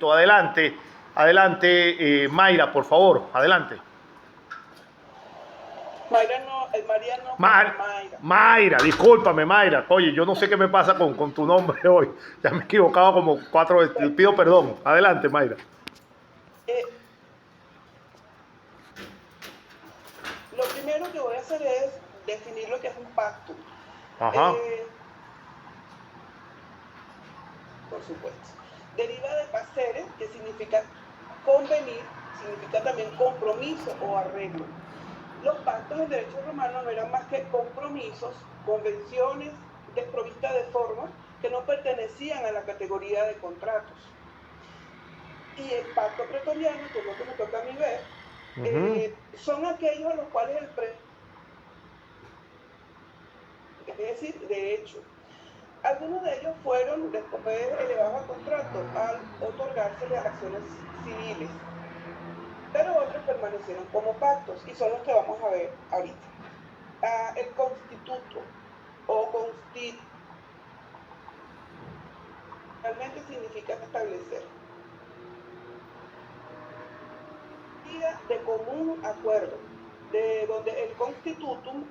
Adelante, adelante, Mayra, por favor, adelante. Mayra no, María no, Mayra. Mayra, discúlpame, Mayra. Oye, yo no sé qué me pasa con tu nombre hoy. Ya me he equivocado como 4 veces. Te Bueno, pido perdón. Adelante, Mayra. eh, lo primero que voy a hacer es definir lo que es un pacto. Ajá. Eh, por supuesto. Deriva de pasere, que significa convenir, significa también compromiso o arreglo. Los pactos en derecho romano no eran más que compromisos, convenciones desprovistas de forma que no pertenecían a la categoría de contratos. Y el pacto pretoriano, que es lo que me toca a mí ver, Ujú. son aquellos a los cuales es decir, de hecho, algunos de ellos fueron después elevados a contrato al otorgársele acciones civiles, pero otros permanecieron como pactos y son los que vamos a ver ahorita. El constituto o constitucionalmente significa establecer de común acuerdo, de donde el constitutum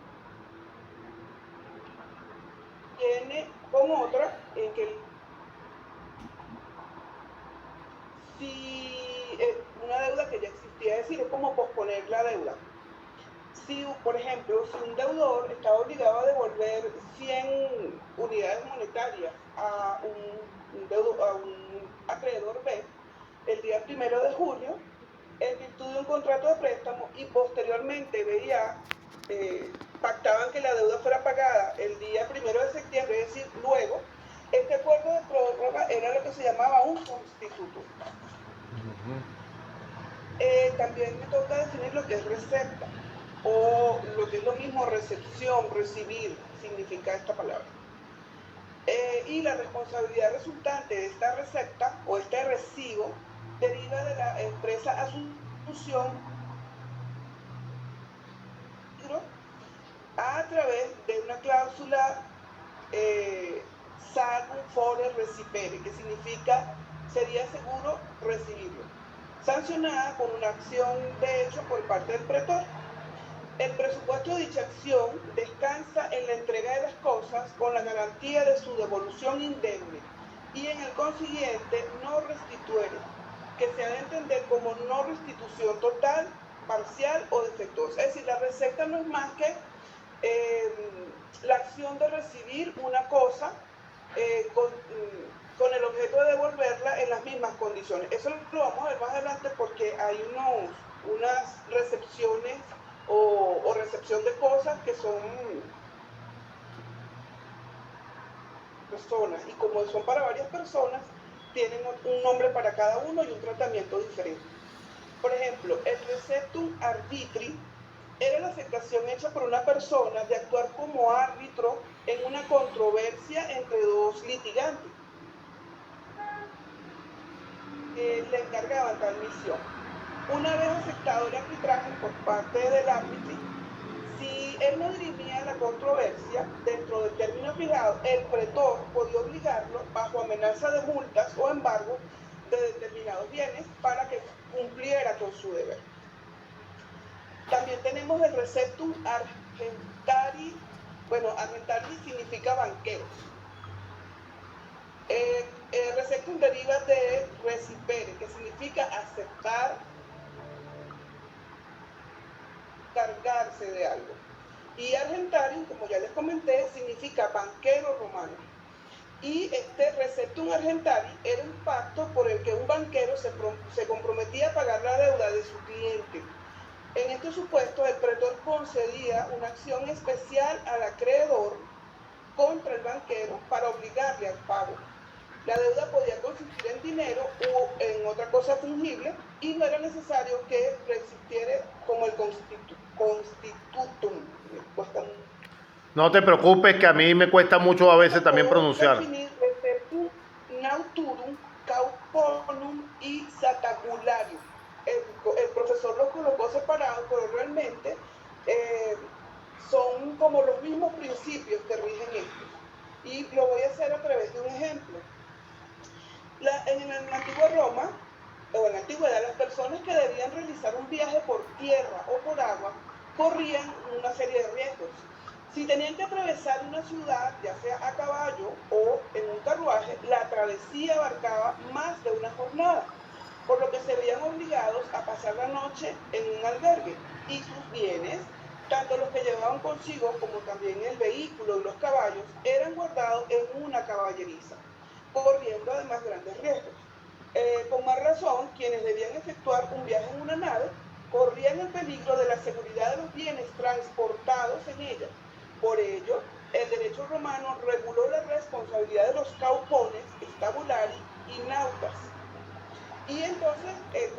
viene con otra en que si una deuda que ya existía, es decir, es como posponer la deuda. Si, por ejemplo, si un deudor estaba obligado a devolver 100 unidades monetarias a un acreedor B el día 1 de junio, en virtud de un contrato de préstamo y posteriormente pactaban que la deuda fuera pagada el día 1 de septiembre, es decir, luego, este acuerdo de prórroga era lo que se llamaba un sustituto. También me toca definir lo que es recepta, o lo que es lo mismo recepción, recibir, significa esta palabra. Y la responsabilidad resultante de esta recepta o este recibo deriva de la empresa asunción a través de una cláusula salvum fore recipere, que significa sería seguro recibirlo, sancionada con una acción de hecho por parte del pretor. El presupuesto de dicha acción descansa en la entrega de las cosas con la garantía de su devolución indemne y en el consiguiente no restituere, que se ha de entender como no restitución total, parcial o defectuosa. Es decir, la recepta no es más que la acción de recibir una cosa con el objeto de devolverla en las mismas condiciones. Eso lo vamos a ver más adelante porque hay unas recepciones o recepción de cosas que son personas y como son para varias personas, tienen un nombre para cada uno y un tratamiento diferente. Por ejemplo, el receptum arbitri era la aceptación hecha por una persona de actuar como árbitro en una controversia entre dos litigantes. Le encargaban tal misión. Una vez aceptado el arbitraje por parte del árbitro, si él no dirimía la controversia dentro del término fijado, el pretor podía obligarlo bajo amenaza de multas o embargo de determinados bienes para que cumpliera con su deber. También tenemos el receptum argentari. Bueno, argentari significa banqueros. El receptum deriva de recipere, que significa aceptar, cargarse de algo. Y argentarium, como ya les comenté, significa banquero romano. Y este receptum argentari era un pacto por el que un banquero se comprometía a pagar la deuda de su cliente. En estos supuestos, el pretor concedía una acción especial al acreedor contra el banquero para obligarle al pago. La deuda podía consistir en dinero o en otra cosa fungible y no era necesario que preexistiera como el constitutum. No te preocupes, que a mí me cuesta mucho a veces también O pronunciar. definir receptum nauturum, cauponum y satagularium. El profesor los colocó separados, pero realmente son como los mismos principios que rigen estos. Y lo voy a hacer a través de un ejemplo. En la antigua Roma, o en la antigüedad, las personas que debían realizar un viaje por tierra o por agua corrían una serie de riesgos. Si tenían que atravesar una ciudad, ya sea a caballo o en un carruaje, la travesía abarcaba más de una jornada, por lo que se veían obligados a pasar la noche en un albergue y sus bienes, tanto los que llevaban consigo como también el vehículo y los caballos, eran guardados en una caballeriza, corriendo además grandes riesgos. Con más razón, quienes debían efectuar un viaje en una nave corrían el peligro de la seguridad de los bienes transportados en ella. Por ello, el derecho romano reguló la responsabilidad de los caupones, stabulari y nautas. Y entonces el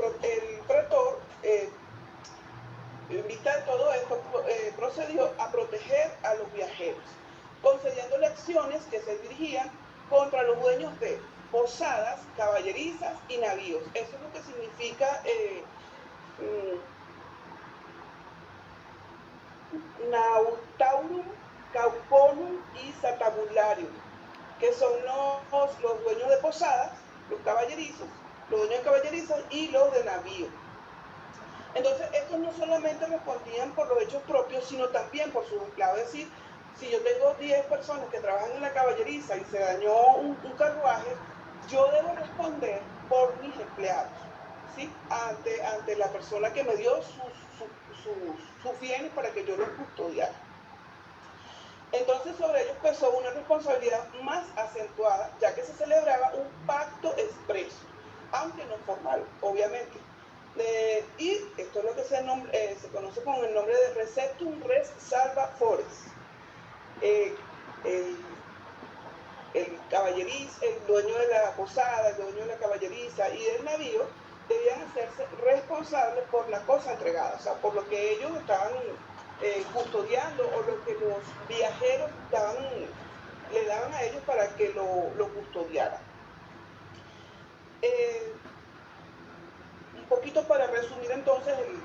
pretor, en vista de todo esto, procedió a proteger a los viajeros, concediéndole acciones que se dirigían contra los dueños de posadas, caballerizas y navíos. Eso es lo que significa nautaurum, cauponum y satabularium, que son los dueños de posadas, los caballerizos, los dueños de caballerizas y los de navío. Entonces, estos no solamente respondían por los hechos propios, sino también por sus empleados. Es decir, si yo tengo 10 personas que trabajan en la caballeriza y se dañó un carruaje, yo debo responder por mis empleados, ¿sí? Ante la persona que me dio sus bienes para que yo los custodiara. Entonces sobre ellos pesó una responsabilidad más acentuada, ya que se celebraba un pacto expreso, aunque no formal, obviamente. Y esto es lo que se conoce con el nombre de receptum res salva fores. El caballeriz, el dueño de la posada, el dueño de la caballeriza y del navío debían hacerse responsables por la cosa entregada, o sea, por lo que ellos estaban custodiando o lo que los viajeros le daban a ellos para que lo custodiaran. Un poquito para resumir entonces el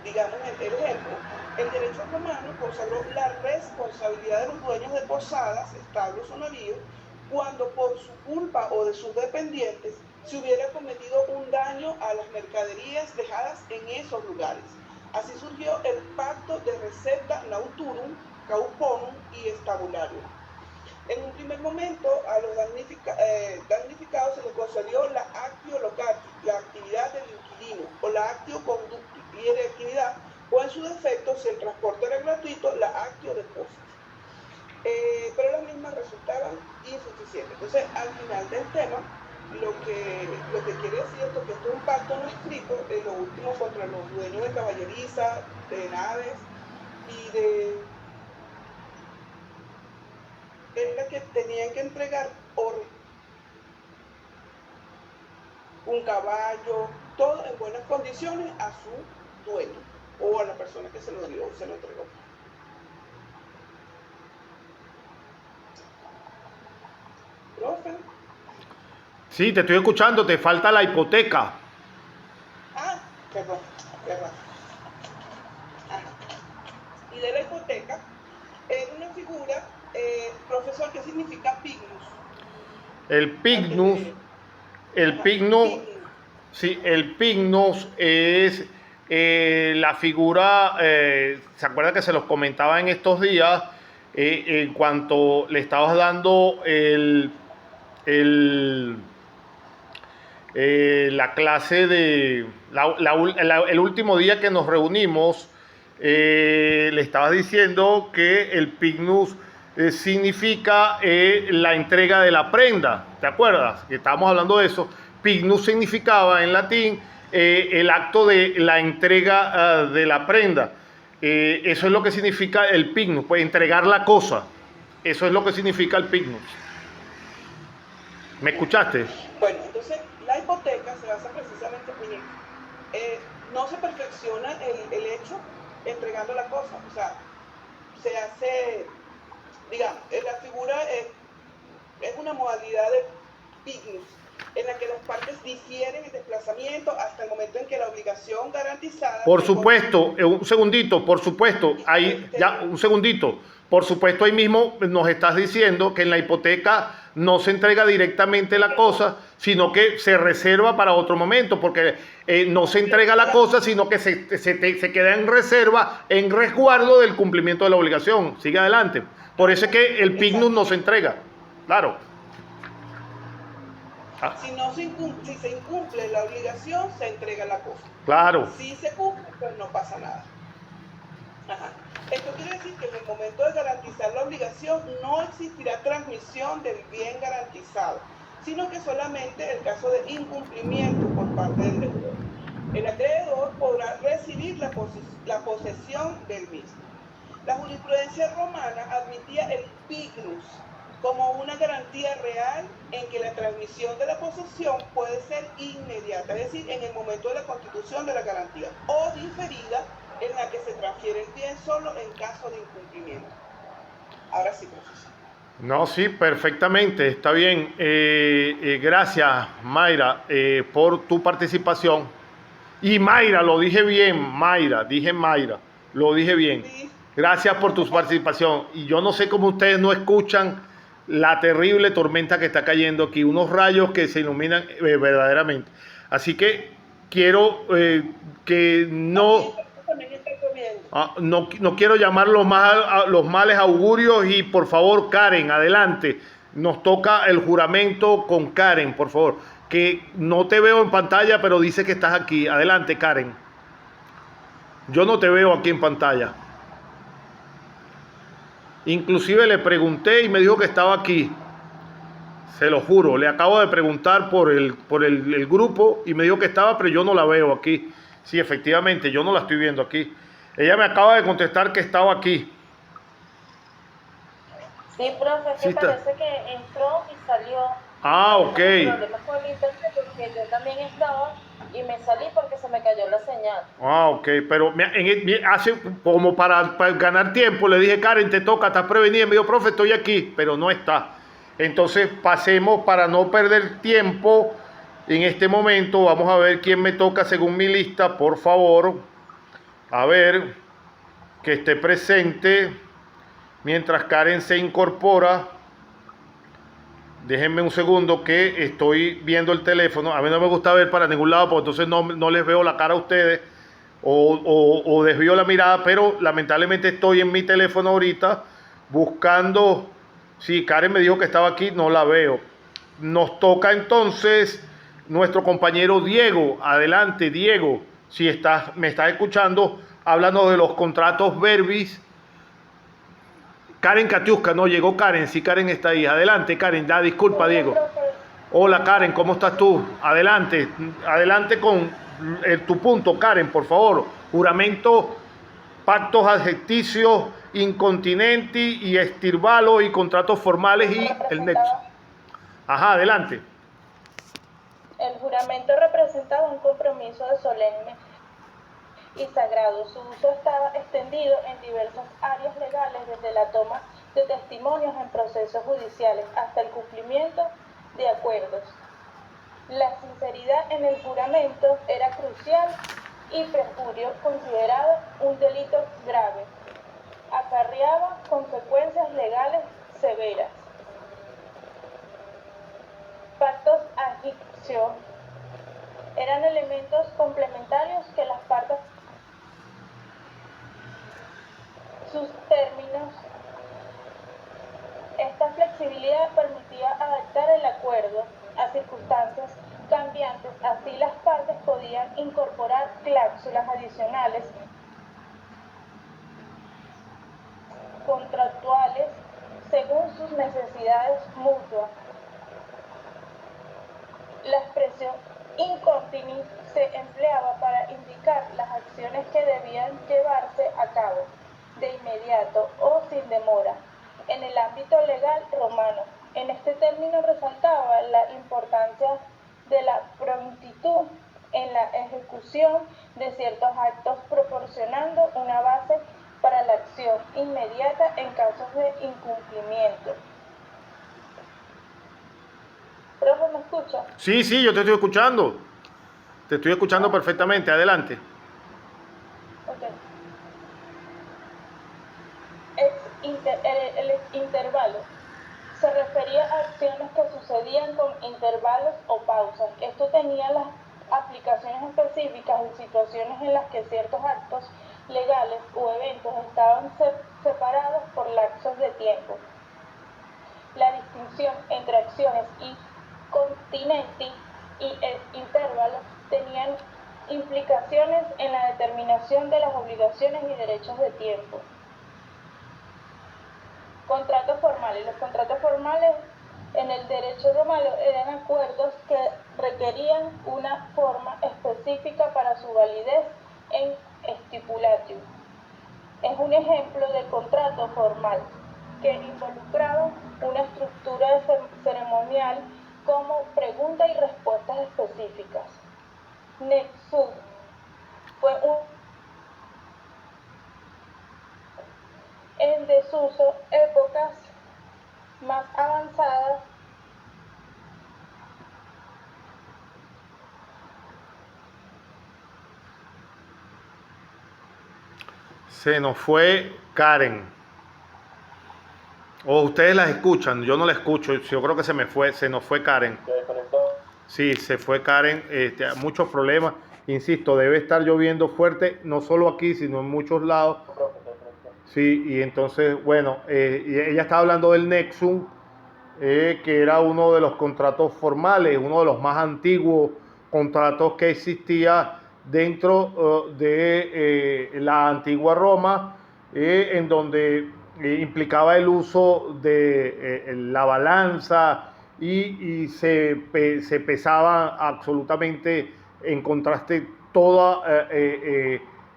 ejemplo, el derecho romano consagró la responsabilidad de los dueños de posadas, establos o navíos cuando por su culpa o de sus dependientes se hubiera cometido un daño a las mercaderías dejadas en esos lugares. Así surgió el pacto de recepta nauturum, cauponum y stabularium. En un primer momento, a los damnificados se les concedió la actio locati, la actividad del inquilino, o la actio conducti, y de actividad, o en su defecto, si el transporte era gratuito, la actio deposito. Pero las mismas resultaban insuficientes. Entonces, al final del tema, lo que quiere decir esto, que esto es un pacto no escrito, lo último contra los dueños de caballeriza, de naves y era que tenían que entregar un caballo, todo en buenas condiciones a su dueño o a la persona que se lo dio, se lo entregó. ¿Profe? Sí, te estoy escuchando, te falta la hipoteca. Ah, perdón. Ajá. Y de la hipoteca, es una figura, profesor, ¿qué significa pignus? El pignus, sí, el pignus es la figura, ¿se acuerda que se los comentaba en estos días? En cuanto le estabas dando la clase de el último día que nos reunimos, le estabas diciendo que el pignus significa la entrega de la prenda, ¿te acuerdas? Que estábamos hablando de eso. Pignus significaba en latín el acto de la entrega de la prenda. Eso es lo que significa el pignus, pues entregar la cosa. Eso es lo que significa el pignus. ¿Me escuchaste? Bueno, entonces la hipoteca se basa precisamente en esto. No se perfecciona el hecho entregando la cosa, o sea, se hace, digamos, la figura es una modalidad de pignus, en la que las partes difieren el desplazamiento hasta el momento en que la obligación garantizada... Por supuesto, un segundito, por supuesto, ahí, ya, un segundito. Por supuesto, ahí mismo nos estás diciendo que en la hipoteca no se entrega directamente la cosa, sino que se reserva para otro momento, porque no se entrega la cosa, sino que se queda en reserva, en resguardo del cumplimiento de la obligación. Sigue adelante. Por eso es que el PIGNUS no se entrega. Claro. Si se incumple la obligación, se entrega la cosa. Claro. Si se cumple, pues no pasa nada. Ajá. Esto quiere decir que en el momento de garantizar la obligación no existirá transmisión del bien garantizado, sino que solamente el caso de incumplimiento por parte del deudor. El acreedor podrá recibir la posesión del mismo. La jurisprudencia romana admitía el PIGNUS como una garantía real en que la transmisión de la posesión puede ser inmediata, es decir, en el momento de la constitución de la garantía, o diferida, en la que se transfiere el bien solo en caso de incumplimiento. Ahora sí, profesor. No, sí, perfectamente, está bien. Gracias, Mayra, por tu participación. Y Mayra, lo dije bien, Mayra, lo dije bien. Sí. Gracias por tu participación. Y yo no sé cómo ustedes no escuchan la terrible tormenta que está cayendo aquí, unos rayos que se iluminan verdaderamente. Así que quiero que no... no quiero llamar los males augurios y por favor, Karen, adelante. Nos toca el juramento con Karen, por favor. Que no te veo en pantalla, pero dice que estás aquí. Adelante, Karen. Yo no te veo aquí en pantalla. Inclusive le pregunté y me dijo que estaba aquí. Se lo juro, le acabo de preguntar por el grupo y me dijo que estaba, pero yo no la veo aquí. Sí, efectivamente, yo no la estoy viendo aquí. Ella me acaba de contestar que estaba aquí. Sí, profe, sí parece que entró y salió. Ah, ok. El problema fue el internet porque yo también estaba y me salí porque se me cayó la señal. Ah, ok, pero hace como para ganar tiempo le dije, Karen, te toca, estás prevenida. Me dijo, profe, estoy aquí, pero no está. Entonces pasemos para no perder tiempo en este momento. Vamos a ver quién me toca según mi lista, por favor. A ver, que esté presente mientras Karen se incorpora. Déjenme un segundo que estoy viendo el teléfono. A mí no me gusta ver para ningún lado, porque entonces no les veo la cara a ustedes o desvío la mirada, pero lamentablemente estoy en mi teléfono ahorita buscando. Sí, Karen me dijo que estaba aquí, no la veo. Nos toca entonces nuestro compañero Diego. Adelante, Diego, si me estás escuchando, háblanos de los contratos verbis. Karen Katiuska, no llegó Karen, sí, Karen está ahí. Adelante, Karen, ya disculpa, Diego. Hola, Karen, ¿cómo estás tú? Adelante con tu punto, Karen, por favor. Juramento, pactos adjecticios, incontinenti y estirvalo y contratos formales y el nexo. Ajá, adelante. El juramento representaba un compromiso de solemne y sagrado. Su uso estaba extendido en diversas áreas legales, desde la toma de testimonios en procesos judiciales hasta el cumplimiento de acuerdos. La sinceridad en el juramento era crucial y perjurio considerado un delito grave. Acarreaba consecuencias legales severas. Pactos adjeccio eran elementos complementarios que las partes, sus términos. Esta flexibilidad permitía adaptar el acuerdo a circunstancias cambiantes, así las partes podían incorporar cláusulas adicionales contractuales según sus necesidades mutuas. La expresión incontinent se empleaba para indicar las acciones que debían llevarse a cabo de inmediato o sin demora en el ámbito legal romano. En este término resaltaba la importancia de la prontitud en la ejecución de ciertos actos, proporcionando una base para la acción inmediata en casos de incumplimiento. Profe, ¿me escucha? Sí, sí, yo te estoy escuchando. Te estoy escuchando perfectamente. Adelante. Ok. El intervalo se refería a acciones que sucedían con intervalos o pausas. Esto tenía las aplicaciones específicas en situaciones en las que ciertos actos legales o eventos estaban separados por lapsos de tiempo. La distinción entre acciones y continenti y intervalo tenían implicaciones en la determinación de las obligaciones y derechos de tiempo. Contratos formales. Los contratos formales en el derecho romano eran acuerdos que requerían una forma específica para su validez en stipulatio. Es un ejemplo de contrato formal que involucraba una estructura ceremonial como preguntas y respuestas específicas. Nexud fue en desuso épocas más avanzadas. Se nos fue Karen. O ustedes las escuchan, yo no la escucho. Yo creo que se nos fue Karen. ¿Se desconectó? Sí, se fue Karen. Muchos problemas. Insisto, debe estar lloviendo fuerte, no solo aquí, sino en muchos lados. Profe, se desconectó. Sí, y entonces, bueno, y ella estaba hablando del Nexum, que era uno de los contratos formales, uno de los más antiguos contratos que existía dentro de la antigua Roma, en donde implicaba el uso de la balanza y se pesaba absolutamente en contraste toda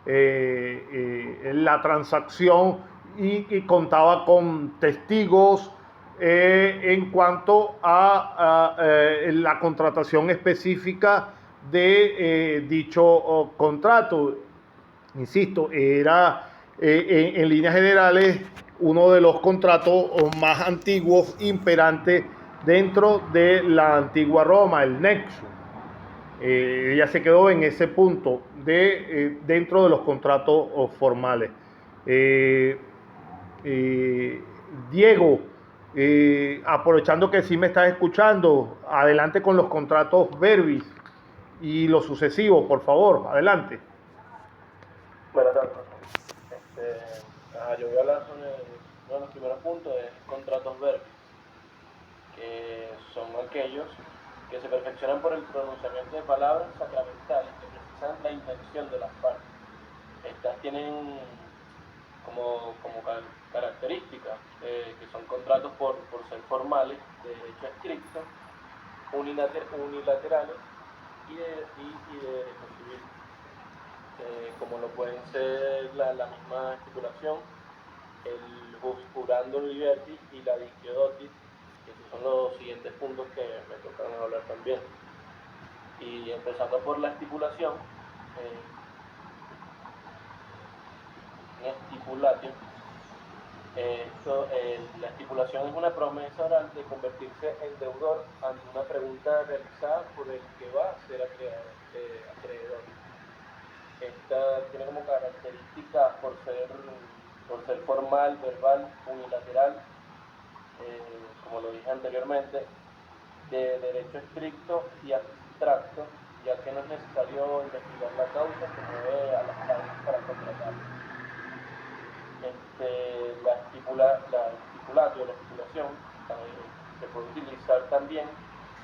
la transacción y contaba con testigos en cuanto a la contratación específica de dicho contrato. Insisto, era en líneas generales uno de los contratos más antiguos imperantes dentro de la antigua Roma, el Nexo. Ella se quedó en ese punto dentro de los contratos formales. Eh, Diego, aprovechando que sí me estás escuchando, adelante con los contratos verbis y los sucesivos, por favor, adelante. Buenas tardes, profe. Yo voy a hablar sobre uno de los primeros puntos, es contratos verbis, que son aquellos que se perfeccionan por el pronunciamiento de palabras sacramentales que precisan la intención de las partes. Estas tienen como características que son contratos por ser formales, de derecho estricto, unilaterales y de derecho civil. Como lo pueden ser la misma estipulación, el jurando libertis y la dictiodotis, que son los siguientes puntos que me tocan hablar también. Y empezando por la estipulación, estipulatio. La estipulación es una promesa oral de convertirse en deudor ante una pregunta realizada por el que va a ser acreedor. Esta tiene como características por ser formal, verbal, unilateral, como lo dije anteriormente, de derecho estricto y abstracto, ya que no es necesario investigar la causa que mueve a las partes para contratar. La estipulación se puede utilizar también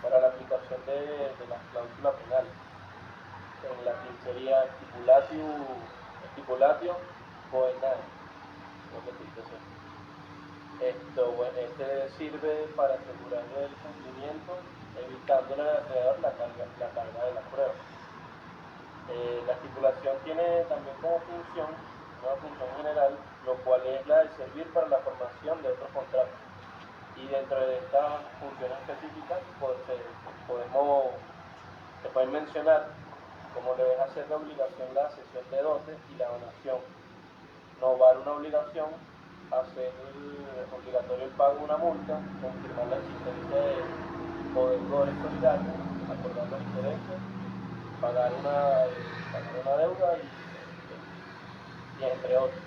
para la aplicación de las cláusulas penales. En latín sería stipulatio poenae, este sirve para asegurar el cumplimiento, evitando al acreedor la carga de la prueba. La estipulación tiene también como función, una función general, lo cual es la de servir para la formación de otros contratos. Y dentro de estas funciones específicas se pueden mencionar como le deja hacer la obligación la cesión de dotes y la donación. Novar una obligación, hacer obligatorio el pago de una multa, confirmar la existencia o deudores solidarios, acordar los intereses, pagar una deuda y entre otros.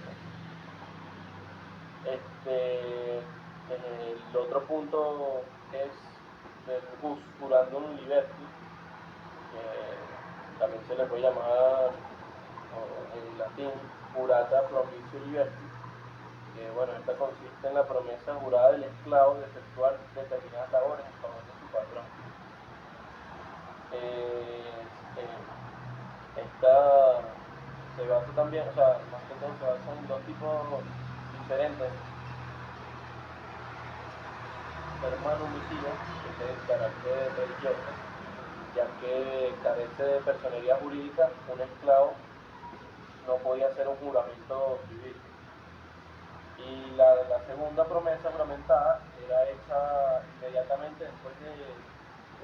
El otro punto es el jus curandum liberty, que también se le puede llamar en latín jurata promisio liberty, que bueno, esta consiste en la promesa jurada del esclavo de efectuar determinadas labores en favor de su patrón. Esta se basa también, o sea, más que todo se basa en dos tipos diferentes: hermano homicidio, que es el carácter religioso, ya que carece de personería jurídica, un esclavo no podía hacer un juramento civil. Y la segunda promesa juramentada era hecha inmediatamente después de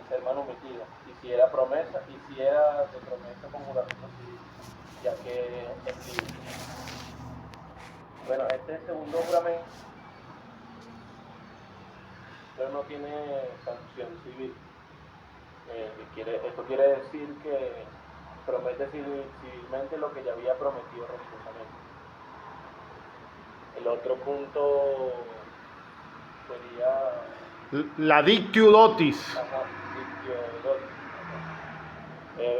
ser manumitido, y si era de promesa con juramento civil, ya que es libre. Bueno, este segundo juramento pero no tiene sanción civil. Esto quiere decir que promete civilmente lo que ya había prometido religiosamente. El otro punto sería La dictio dotis. dictio dotis.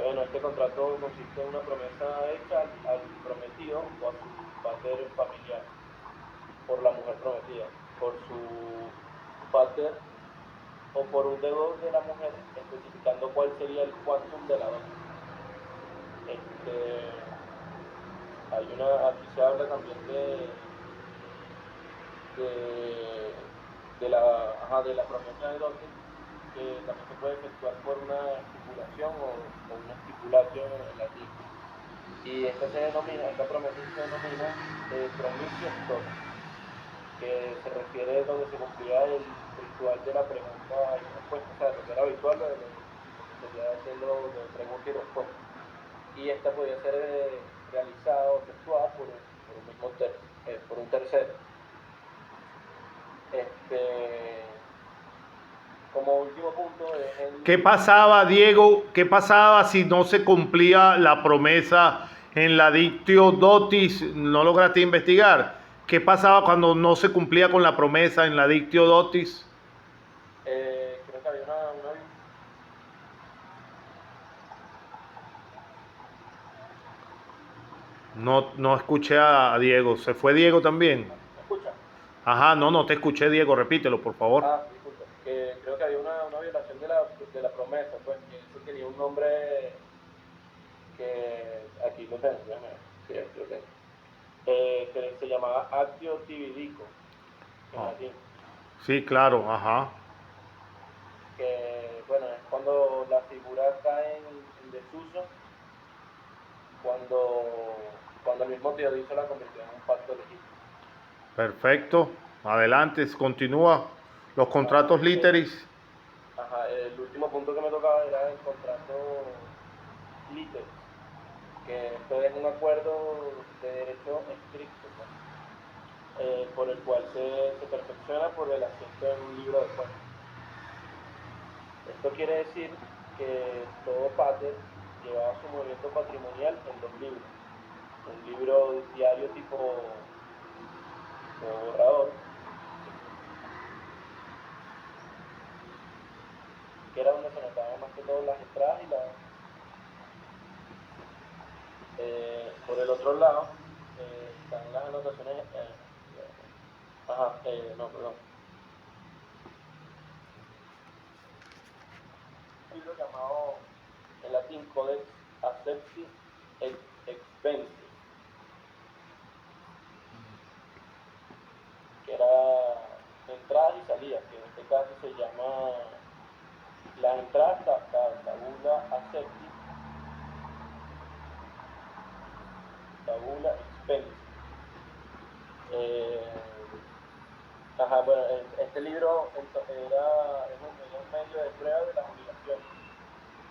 Bueno, este contrato consiste en una promesa hecha al prometido o a su pater familiar por la mujer prometida, por su pater o por un deudor de la mujer, especificando cuál sería el quantum de la dosis. Aquí se habla también de la promesa de dosis, que también se puede efectuar por una estipulación o una estipulación en latín. Y esta promesa se denomina promisio dosis, que se refiere donde se cumplía el ritual de la pregunta y respuesta, o sea, lo que era habitual, lo que sería hacerlo de pregunta y respuesta. Y esta podía ser realizada o efectuada por un tercero. Como último punto es ¿Qué pasaba, Diego? ¿Qué pasaba si no se cumplía la promesa en la dictio dotis? ¿No lograste investigar? ¿Qué pasaba cuando no se cumplía con la promesa en la dictio dotis? creo que había una No escuché a Diego. ¿Se fue Diego también? ¿Me escucha? Ajá, no te escuché, Diego. Repítelo, por favor. Disculpa, que creo que había una violación de la promesa, pues, que eso tenía un nombre que aquí lo tengo, déjame ver, sí, aquí lo tengo, que se llamaba actio tibidico, en latín, Sí, claro, ajá. que bueno, es cuando la figura cae en desuso, cuando el mismo Teodiso la convirtió en un pacto legítimo. Perfecto. Adelante, continúa. Los contratos literis. El último punto que me tocaba era el contrato literis, que esto es un acuerdo de derecho estricto, pues, por el cual se perfecciona por el asiento en un libro de cuentas. Esto quiere decir que todo pater llevaba su movimiento patrimonial en 2 libros. Un libro diario tipo borrador, que era donde se notaban más que todo las entradas y por el otro lado están las anotaciones. Un libro llamado en latín Codex Accepti Expensi, que era entradas y salidas, que en este caso se llama las entradas tabula accepti, tabula expensi. Bueno, este libro es un medio de prueba de las obligaciones,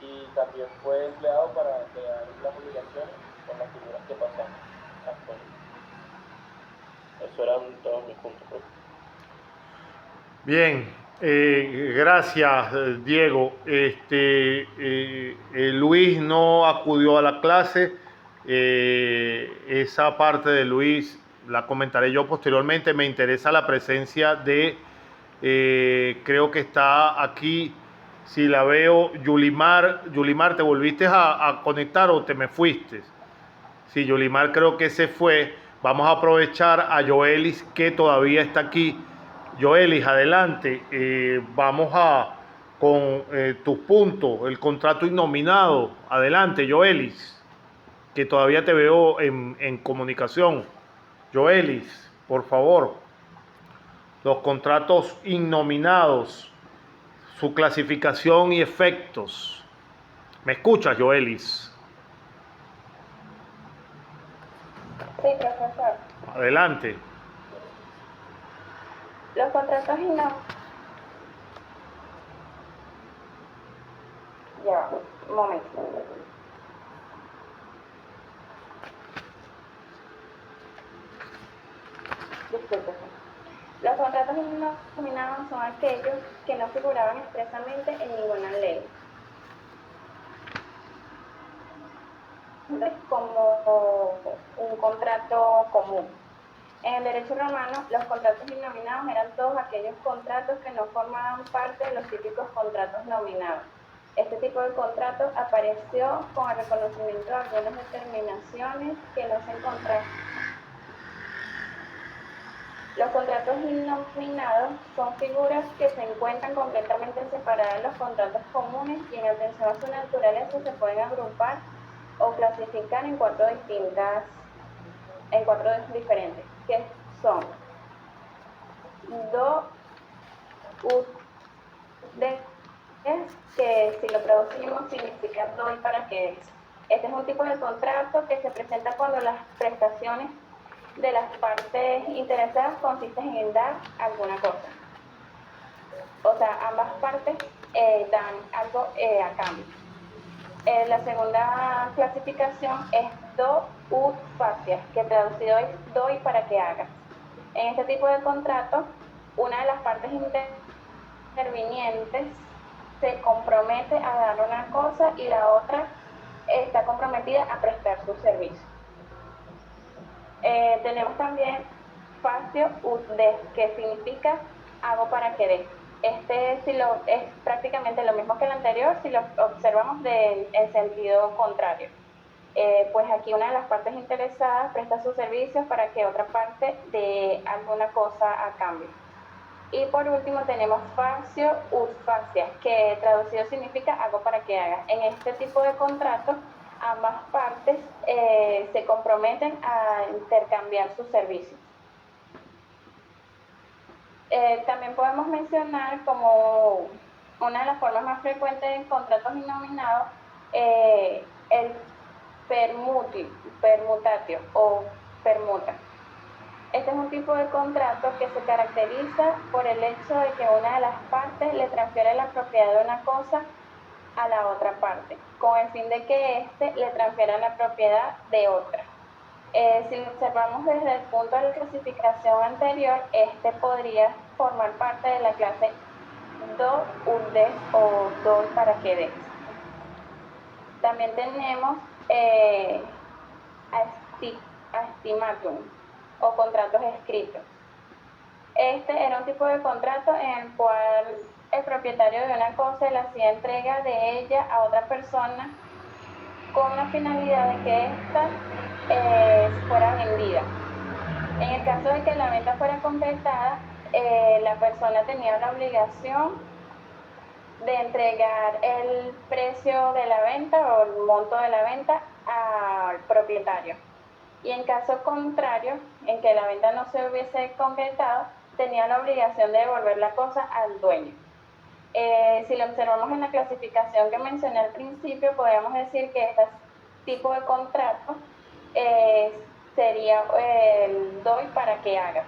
y también fue empleado para crear las obligaciones con las figuras que pasan actualmente. Eso eran todos mis puntos. Bien. Gracias, Diego. Luis no acudió a la clase. Esa parte de Luis la comentaré yo posteriormente. Me interesa la presencia de, creo que está aquí, si la veo, Yulimar. Yulimar, ¿te volviste a conectar o te me fuiste? Sí, Yulimar creo que se fue. Vamos a aprovechar a Joelis que todavía está aquí. Joelis, adelante. Vamos con tus puntos, el contrato innominado. Adelante, Joelis, que todavía te veo en comunicación. Joelis, por favor. Los contratos innominados, su clasificación y efectos. ¿Me escuchas, Joelis? Sí, profesor. Adelante. Los contratos Ya, un momento. Disculpe. Los contratos innominados son aquellos que no figuraban expresamente en ninguna ley, como un contrato común. En el derecho romano, los contratos innominados eran todos aquellos contratos que no formaban parte de los típicos contratos nominados. Este tipo de contrato apareció con el reconocimiento de algunas determinaciones que no se encontraban. Los contratos innominados son figuras que se encuentran completamente separadas de los contratos comunes y en atención a su naturaleza se pueden agrupar o clasificar en cuatro diferentes, que son do, ut, de, que si lo traducimos significa doy para que es. Este es un tipo de contrato que se presenta cuando las prestaciones de las partes interesadas consisten en dar alguna cosa. O sea, ambas partes dan algo a cambio. La segunda clasificación es do ut facias, que traducido es doy para que hagas. En este tipo de contrato, una de las partes intervinientes se compromete a dar una cosa y la otra está comprometida a prestar su servicio. Tenemos también facio ut des, que significa hago para que des. Es prácticamente lo mismo que el anterior si lo observamos en sentido contrario. Pues aquí una de las partes interesadas presta sus servicios para que otra parte dé alguna cosa a cambio. Y por último tenemos facio ut facias, que traducido significa hago para que hagas. En este tipo de contratos ambas partes se comprometen a intercambiar sus servicios. También podemos mencionar como una de las formas más frecuentes en contratos innominados el permutatio o permuta. Este es un tipo de contrato que se caracteriza por el hecho de que una de las partes le transfiere la propiedad de una cosa a la otra parte, con el fin de que éste le transfiera la propiedad de otra. Si lo observamos desde el punto de la clasificación anterior, este podría formar parte de la clase do ut des o doy para que des. También tenemos aestimatum o contratos escritos. Este era un tipo de contrato en el cual el propietario de una cosa le hacía entrega de ella a otra persona con la finalidad de que ésta fuera vendida. En el caso de que la venta fuera concretada, la persona tenía la obligación de entregar el precio de la venta o el monto de la venta al propietario. Y en caso contrario, en que la venta no se hubiese concretado, tenía la obligación de devolver la cosa al dueño. Si lo observamos en la clasificación que mencioné al principio, podríamos decir que este tipo de contrato sería el doy para que hagas.